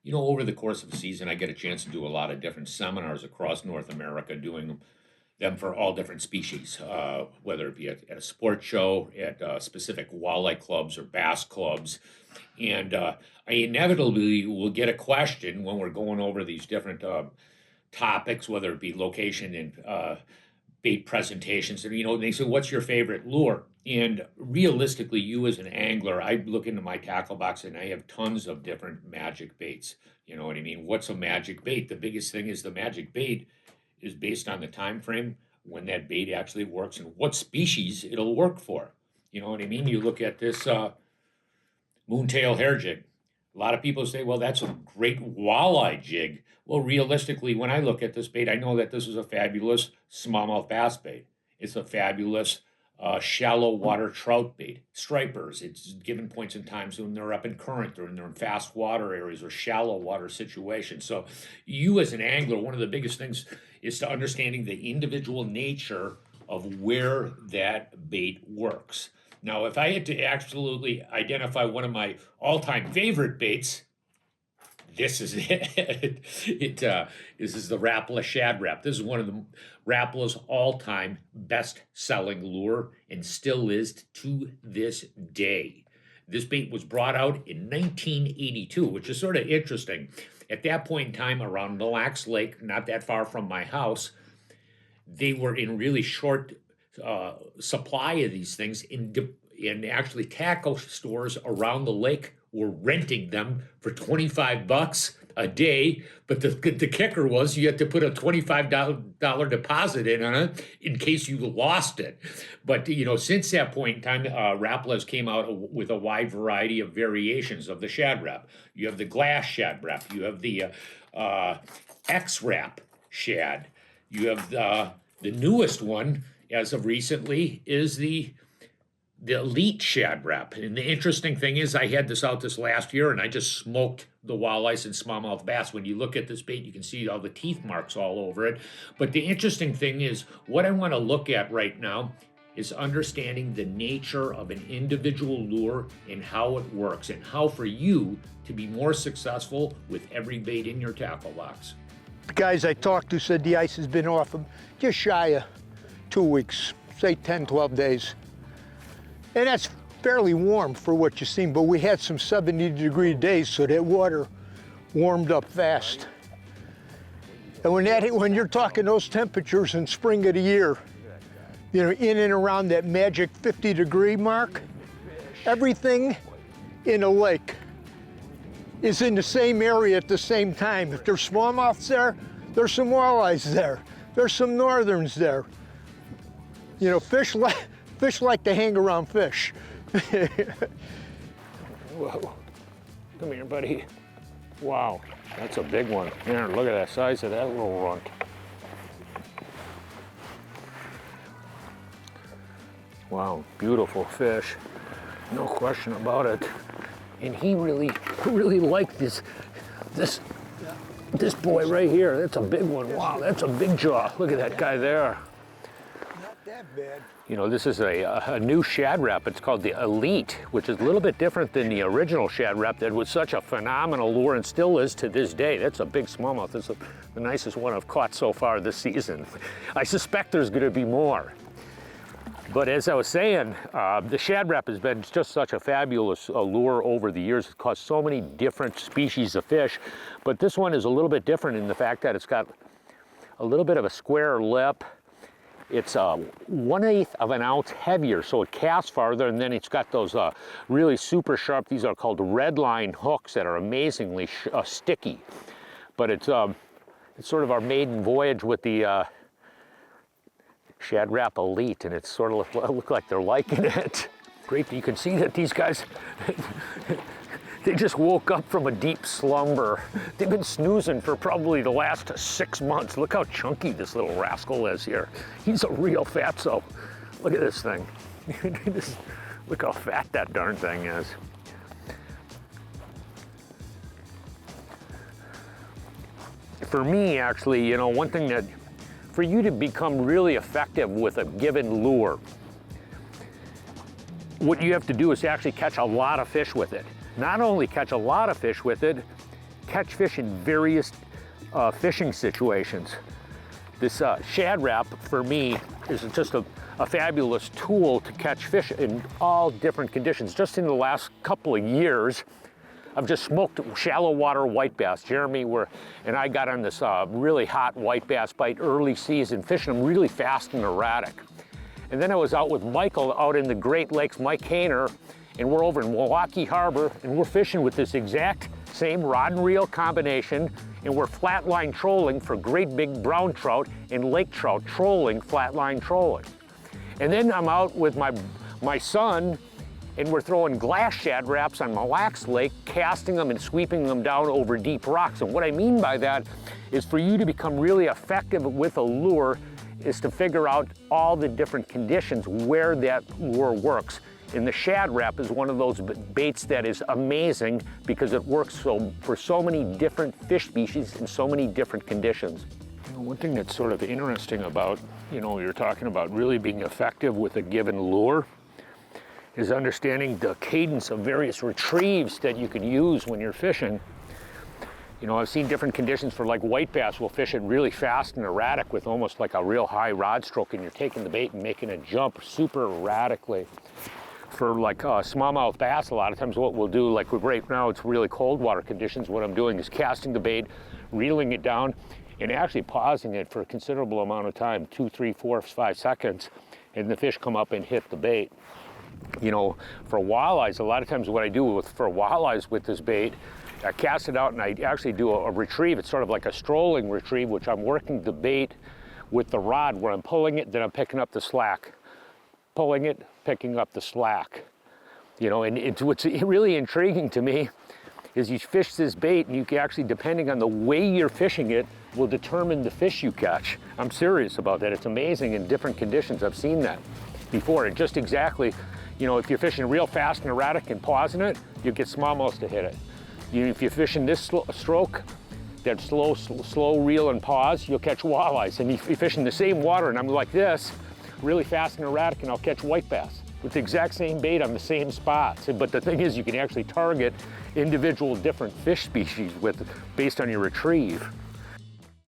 You know, over the course of the season, I get a chance to do a lot of different seminars across North America, doing them for all different species, whether it be at a sports show, at specific walleye clubs or bass clubs. And I inevitably will get a question when we're going over these different topics, whether it be location and bait presentations. And, you know, they say, what's your favorite lure? And realistically, you as an angler, I look into my tackle box and I have tons of different magic baits. You know what I mean? What's a magic bait? The biggest thing is the magic bait is based on the time frame when that bait actually works and what species it'll work for. You know what I mean? You look at this moontail hair jig. A lot of people say, well, that's a great walleye jig. Well, realistically, when I look at this bait, I know that this is a fabulous smallmouth bass bait. It's a fabulous shallow water trout bait. Stripers, it's given points in times when they're up in current or when they're in fast water areas or shallow water situations. So you as an angler, one of the biggest things is to understanding the individual nature of where that bait works. Now, if I had to absolutely identify one of my all-time favorite baits, this is it. This is the Rapala Shad Rap. This is one of the Rapala's all-time best-selling lure and still is to this day. This bait was brought out in 1982, which is sort of interesting. At that point in time, around Mille Lacs Lake, not that far from my house, they were in really short supply of these things, and actually tackle stores around the lake were renting them for $25 a day. But the kicker was you had to put a $25 deposit in on it in case you lost it. But, you know, since that point in time, Rapala's came out with a wide variety of variations of the Shad Rap. You have the glass Shad Rap. You have the X-Rap Shad. You have the newest one, as of recently, is the elite Shad Rap. And the interesting thing is I had this out this last year and I just smoked the walleyes and smallmouth bass. When you look at this bait, you can see all the teeth marks all over it. But the interesting thing is what I want to look at right now is understanding the nature of an individual lure and how it works and how for you to be more successful with every bait in your tackle box. The guys I talked to said the ice has been off them just shy of 2 weeks, say 10, 12 days. And that's fairly warm for what you've seen, but we had some 70-degree days, so that water warmed up fast. And when you're talking those temperatures in spring of the year, you know, in and around that magic 50-degree mark, everything in a lake is in the same area at the same time. If there's smallmouths there, there's some walleyes there. There's some northerns there. You know, fish like to hang around fish. Whoa. Come here, buddy. Wow, that's a big one. Here, look at that size of that little runt. Wow, beautiful fish. No question about it. And he really liked this boy right here. That's a big one. Wow, that's a big jaw. Look at that guy there. Not that bad. You know, this is a new Shad Rap. It's called the Elite, which is a little bit different than the original Shad Rap that was such a phenomenal lure and still is to this day. That's a big smallmouth. It's the nicest one I've caught so far this season. I suspect there's going to be more. But as I was saying, the Shad Rap has been just such a fabulous lure over the years. It's caught so many different species of fish. But this one is a little bit different in the fact that it's got a little bit of a square lip. It's 1/8 of an ounce heavier, so it casts farther, and then it's got those really super sharp, these are called red line hooks that are amazingly sticky. But it's sort of our maiden voyage with the Shad Rap Elite, and it's sort of look like they're liking it. Great, you can see that these guys, they just woke up from a deep slumber. They've been snoozing for probably the last 6 months. Look how chunky this little rascal is here. He's a real fatso. Look at this thing. Look how fat that darn thing is. For me, actually, you know, one thing that, for you to become really effective with a given lure, what you have to do is actually catch a lot of fish with it. Not only catch a lot of fish with it, catch fish in various fishing situations. This Shad Rap, for me, is just a fabulous tool to catch fish in all different conditions. Just in the last couple of years, I've just smoked shallow water white bass. Jeremy and I got on this really hot white bass bite early season, fishing them really fast and erratic. And then I was out with Michael out in the Great Lakes, Mike Hainer, and we're over in Milwaukee Harbor, and we're fishing with this exact same rod and reel combination, and we're flatline trolling for great big brown trout and lake trout trolling, flatline trolling. And then I'm out with my son, and we're throwing glass Shad Raps on Mille Lacs Lake, casting them and sweeping them down over deep rocks. And what I mean by that is for you to become really effective with a lure is to figure out all the different conditions where that lure works. And the Shad Rap is one of those baits that is amazing because it works for so many different fish species in so many different conditions. One thing that's sort of interesting about, you're talking about really being effective with a given lure is understanding the cadence of various retrieves that you can use when you're fishing. I've seen different conditions for like white bass will fish it really fast and erratic with almost like a real high rod stroke, and you're taking the bait and making it jump super erratically. For like smallmouth bass, a lot of times what we'll do, like right now it's really cold water conditions, what I'm doing is casting the bait, reeling it down, and actually pausing it for a considerable amount of time, 2, 3, 4, 5 seconds, and the fish come up and hit the bait. For walleyes, a lot of times what I do for walleyes with this bait, I cast it out and I actually do a retrieve. It's sort of like a strolling retrieve, which I'm working the bait with the rod where I'm pulling it, then I'm picking up the slack. Pulling it, picking up the slack. And what's really intriguing to me is you fish this bait and you can actually, depending on the way you're fishing it, will determine the fish you catch. I'm serious about that. It's amazing in different conditions. I've seen that before. And just exactly, if you're fishing real fast and erratic and pausing it, you get smallmouths to hit it. If you're fishing this stroke, that slow reel and pause, you'll catch walleyes. And if you're fishing the same water and I'm like this, really fast and erratic, and I'll catch white bass with the exact same bait on the same spots. But the thing is, you can actually target individual different fish species based on your retrieve.